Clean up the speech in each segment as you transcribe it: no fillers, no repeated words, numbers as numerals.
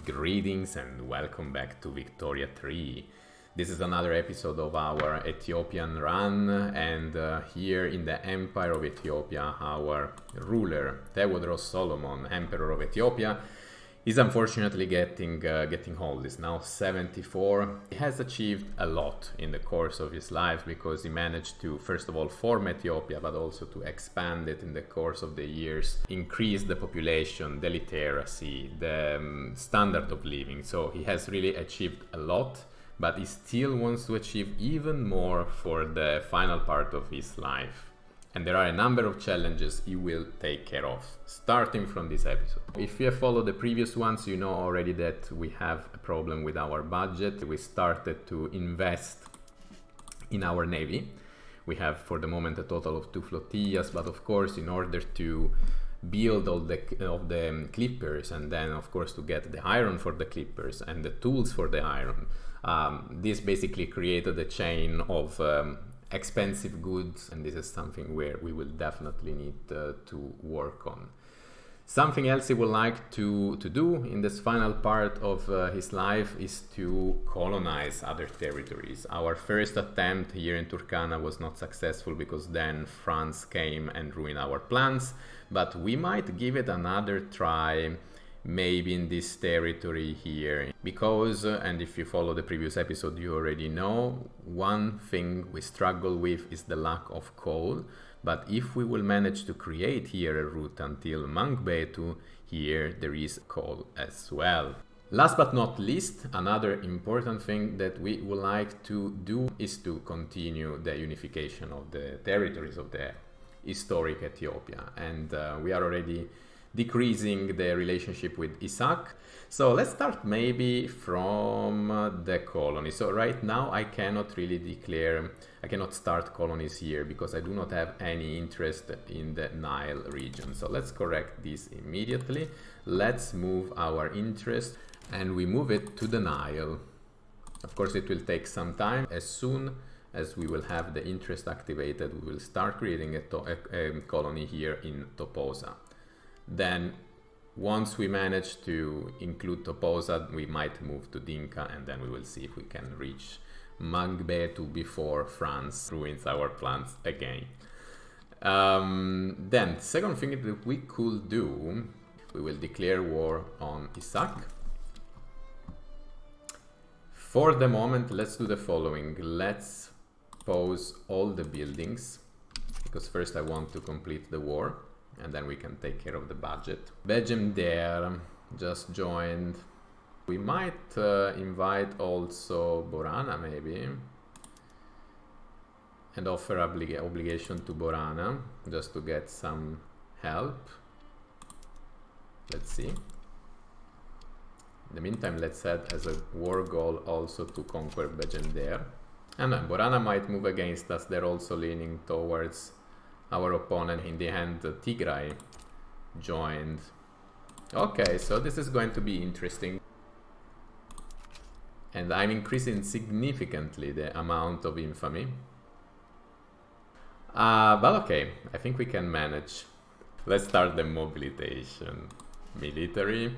Greetings and welcome back to Victoria 3. This is another episode of our Ethiopian run, and here in the Empire of Ethiopia, our ruler, Tewodros Solomon, Emperor of Ethiopia, is unfortunately getting old. He's now 74. He has achieved a lot in the course of his life because he managed to, first of all, form Ethiopia, but also to expand it in the course of the years, increase the population, the literacy, the standard of living. So he has really achieved a lot, but he still wants to achieve even more for the final part of his life. And there are a number of challenges he will take care of, starting from this episode. If you have followed the previous ones, you know already that we have a problem with our budget. We started to invest in our navy. We have for the moment a total of 2 flotillas, but of course in order to build all the clippers, and then of course to get the iron for the clippers and the tools for the iron, this basically created a chain of expensive goods, and this is something where we will definitely need to work on. Something else he would like to do in this final part of his life is to colonize other territories. Our first attempt here in Turkana was not successful because then France came and ruined our plans, but we might give it another try maybe in this territory here, because and if you follow the previous episode you already know, one thing we struggle with is the lack of coal, but if we will manage to create here a route until Mangbetu, here there is coal as well. Last but not least, another important thing that we would like to do is to continue the unification of the territories of the historic Ethiopia, and we are already decreasing the relationship with Isaac. So let's start maybe from the colony. So right now I cannot start colonies here because I do not have any interest in the Nile region. So let's correct this immediately. Let's move our interest and we move it to the Nile. Of course it will take some time. As soon as we will have the interest activated, we will start creating a colony here in Toposa. Then once we manage to include Toposa, we might move to Dinka, and then we will see if we can reach Mangbetu before France ruins our plans again. Then second thing that we could do, we will declare war on Isaac. For the moment, let's do the following. Let's pause all the buildings because first I want to complete the war, and then we can take care of the budget. Belgium there just joined. We might invite also Borana maybe and offer obligation to Borana just to get some help. Let's see. In the meantime, let's set as a war goal also to conquer Belgium there. And then Borana might move against us. They're also leaning towards our opponent. In the end, Tigray joined. Okay, so this is going to be interesting. And I'm increasing significantly the amount of infamy. But okay, I think we can manage. Let's start the mobilization. Military.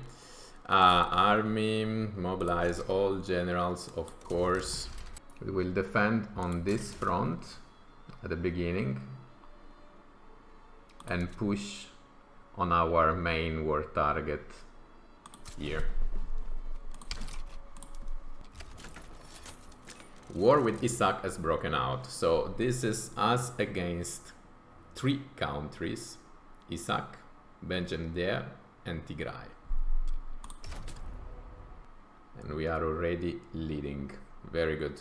Army, mobilize all generals, of course. We will defend on this front at the beginning and push on our main war target here. War with Isaac has broken out. So this is us against 3 countries: Isaac, Benjem Der, and Tigray. And we are already leading. Very good.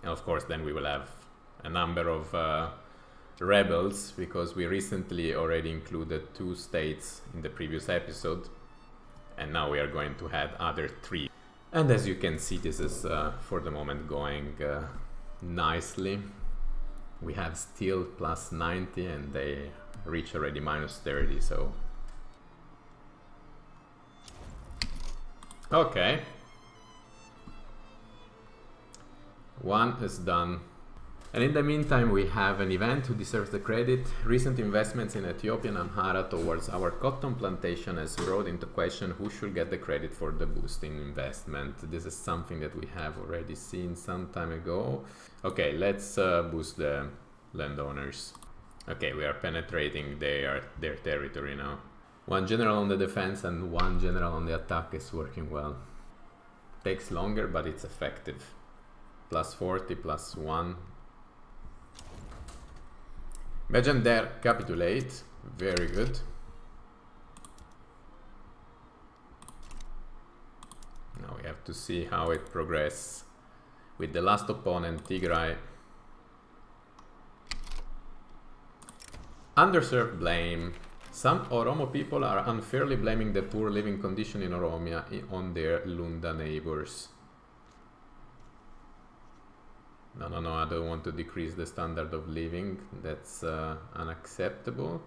And of course then we will have a number of rebels, because we recently already included 2 states in the previous episode, and now we are going to add other 3. And as you can see, this is for the moment going nicely. We have still plus 90 and they reach already minus 30, so okay, one is done. And in the meantime, we have an event who deserves the credit. Recent investments in Ethiopian Amhara towards our cotton plantation has brought into question who should get the credit for the boost in investment. This is something that we have already seen some time ago. Okay, let's boost the landowners. Okay, we are penetrating their territory now. One general on the defense and one general on the attack is working well. Takes longer, but it's effective. Plus 40, plus 1. Belgium there capitulate. Very good. Now we have to see how it progresses with the last opponent, Tigray. Underserved blame. Some Oromo people are unfairly blaming the poor living condition in Oromia on their Lunda neighbors. No, I don't want to decrease the standard of living. That's unacceptable.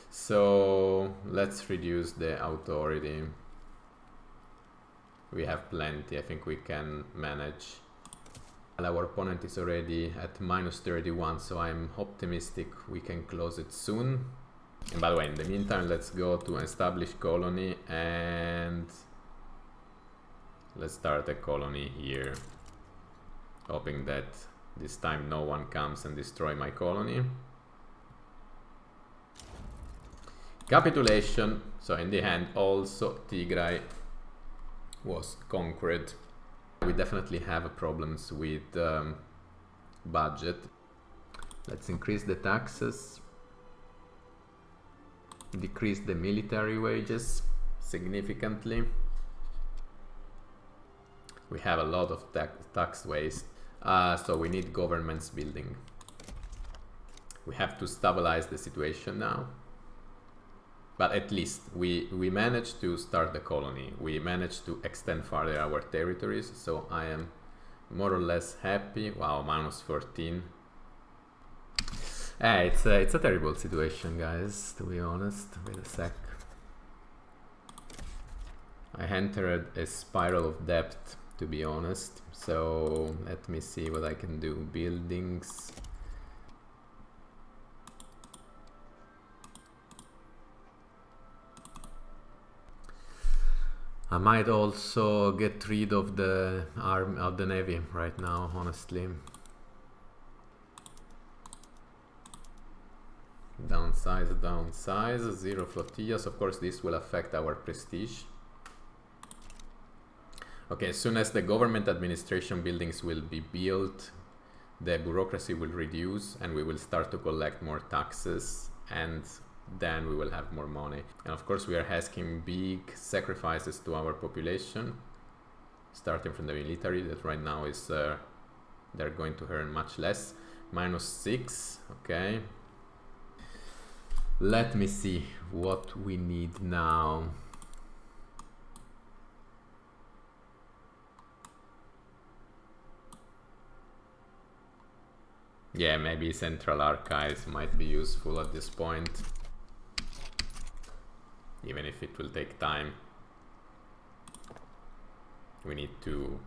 So let's reduce the authority. We have plenty. I think we can manage. Our opponent is already at minus 31, so I'm optimistic we can close it soon. And by the way, in the meantime, let's go to establish colony and let's start a colony here, hoping that this time no one comes and destroy my colony. Capitulation. So in the end, also Tigray was conquered. We definitely have problems with budget. Let's increase the taxes, decrease the military wages significantly. We have a lot of tax waste, so we need governments building. We have to stabilize the situation now. But at least we managed to start the colony. We managed to extend further our territories, so I am more or less happy. Wow, minus 14. It's a terrible situation, guys, to be honest. Wait a sec. I entered a spiral of debt, to be honest. So let me see what I can do. Buildings. I might also get rid of the arm of the navy right now, honestly. Downsize, 0 flotillas. Of course, this will affect our prestige. Okay, as soon as the government administration buildings will be built, the bureaucracy will reduce and we will start to collect more taxes, and then we will have more money. And of course we are asking big sacrifices to our population, starting from the military that right now is they're going to earn much less. Minus 6. Okay, let me see what we need now. Yeah, maybe central archives might be useful at this point, even if it will take time. We need to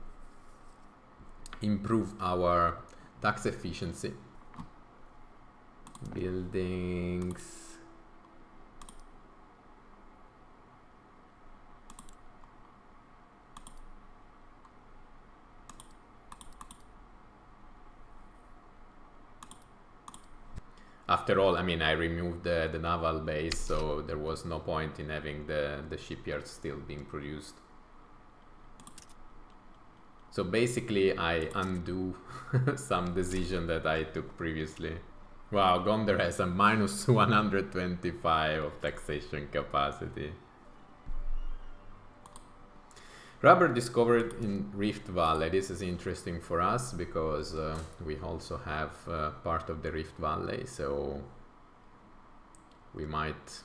improve our tax efficiency. Buildings. After all, I mean, I removed the naval base, so there was no point in having the shipyard still being produced. So basically, I undo some decision that I took previously. Wow, Gondar has a minus 125 of taxation capacity. Rubber discovered in Rift Valley. This is interesting for us because we also have part of the Rift Valley, so we might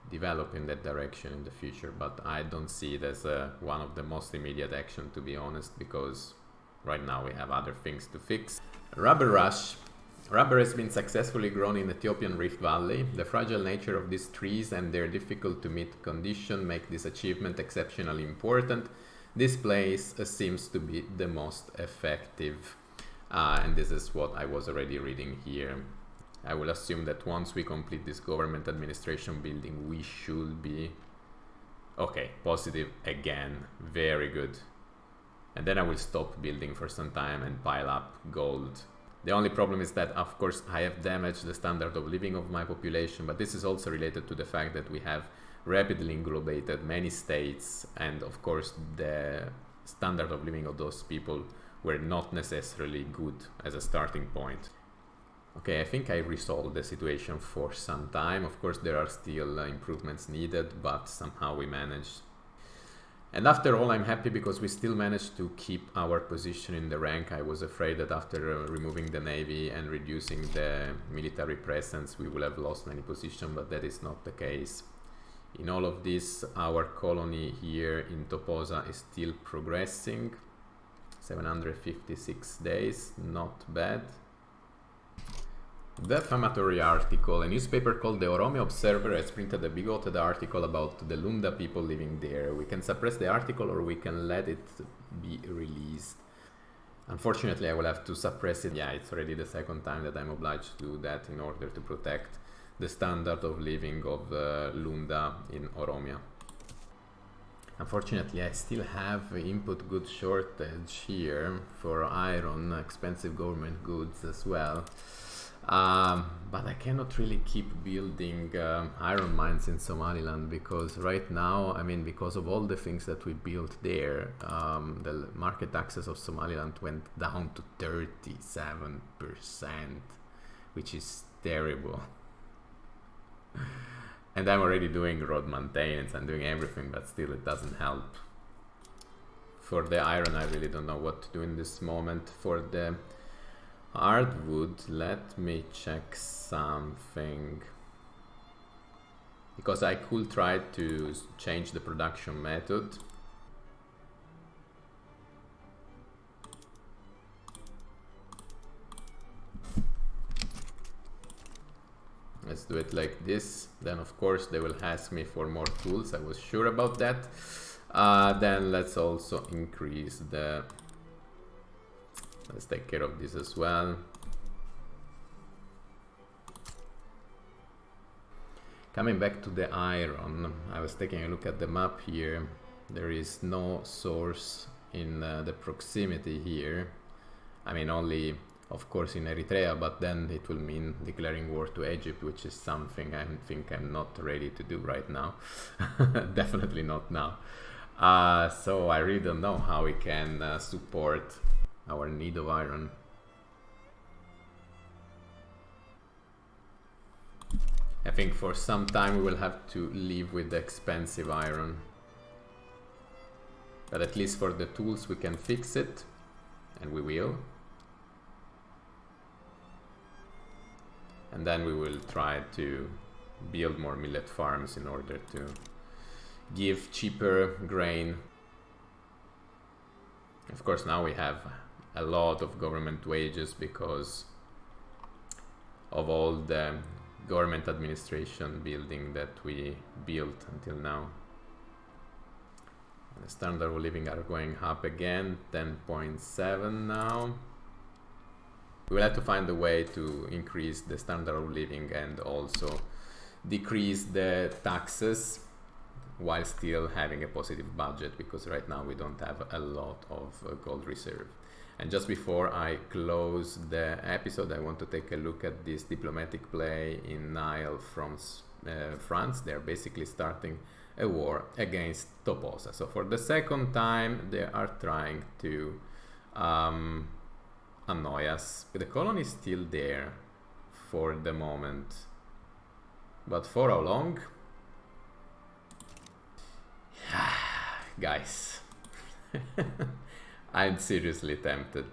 develop in that direction in the future, but I don't see it as one of the most immediate action, to be honest, because right now we have other things to fix. Rubber rush. Rubber has been successfully grown in Ethiopian Rift Valley. The fragile nature of these trees and their difficult to meet condition make this achievement exceptionally important. This place seems to be the most effective. And this is what I was already reading here. I will assume that once we complete this government administration building, we should be okay, positive again. Very good. And then I will stop building for some time and pile up gold. The only problem is that, of course, I have damaged the standard of living of my population, but this is also related to the fact that we have rapidly englobated many states, and of course the standard of living of those people were not necessarily good as a starting point. Okay, I think I resolved the situation for some time. Of course, there are still improvements needed, but somehow we managed. And after all, I'm happy because we still managed to keep our position in the rank. I was afraid that after removing the navy and reducing the military presence, we will have lost many positions, but that is not the case. In all of this, our colony here in Toposa is still progressing. 756 days, not bad. Defamatory article. A newspaper called the Oromia Observer has printed a bigoted article about the Lunda people living there. We can suppress the article or we can let it be released. Unfortunately, I will have to suppress it. Yeah, it's already the second time that I'm obliged to do that in order to protect the standard of living of Lunda in Oromia. Unfortunately, I still have input goods shortage here for iron, expensive government goods as well. But I cannot really keep building iron mines in Somaliland because right now, I mean, because of all the things that we built there, the market access of Somaliland went down to 37%, which is terrible. And I'm already doing road maintenance, I'm doing everything, but still it doesn't help. For the iron, I really don't know what to do in this moment. For the hardwood, let me check something. Because I could try to change the production method. Let's do it like this. Then of course they will ask me for more tools. I was sure about that. Then let's also increase the... Let's take care of this as well. Coming back to the iron, I was taking a look at the map here. There is no source in the proximity here. I mean, only of course in Eritrea, but then it will mean declaring war to Egypt, which is something I think I'm not ready to do right now. Definitely not now. So I really don't know how we can support our need of iron. I think for some time we will have to live with the expensive iron. But at least for the tools we can fix it, and we will. And then we will try to build more millet farms in order to give cheaper grain. Of course, now we have a lot of government wages because of all the government administration building that we built until now. The standard of living are going up again, 10.7 now. We will have to find a way to increase the standard of living and also decrease the taxes while still having a positive budget, because right now we don't have a lot of gold reserve. And just before I close the episode, I want to take a look at this diplomatic play in Nile from France. They're basically starting a war against Toposa. So for the second time, they are trying to annoy us. The colony is still there for the moment, but for how long? Guys, I'm seriously tempted.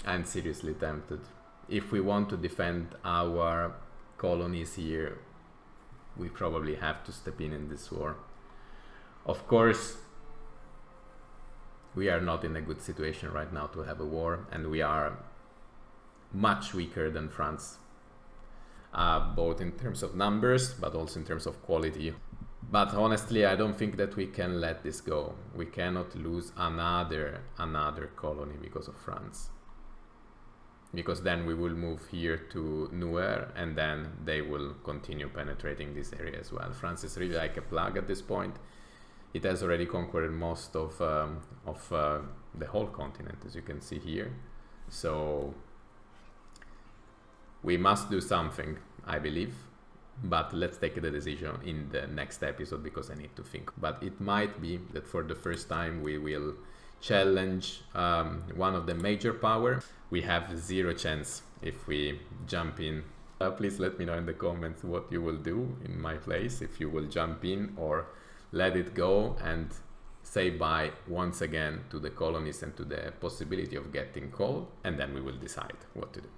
I'm seriously tempted. If we want to defend our colonies here, we probably have to step in this war. Of course, we are not in a good situation right now to have a war, and we are much weaker than France, both in terms of numbers, but also in terms of quality. But honestly, I don't think that we can let this go. We cannot lose another colony because of France. Because then we will move here to Nuer, and then they will continue penetrating this area as well. France is really like a plug at this point. It has already conquered most of the whole continent, as you can see here. So we must do something, I believe. But let's take the decision in the next episode, because I need to think. But it might be that for the first time we will challenge one of the major power. We have zero chance if we jump in. Please let me know in the comments what you will do in my place, if you will jump in or let it go and say bye once again to the colonies and to the possibility of getting coal, and then we will decide what to do.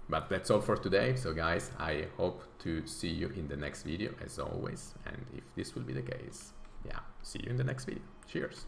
But that's all for today. So guys, I hope to see you in the next video as always, and if this will be the case, yeah, see you in the next video. Cheers.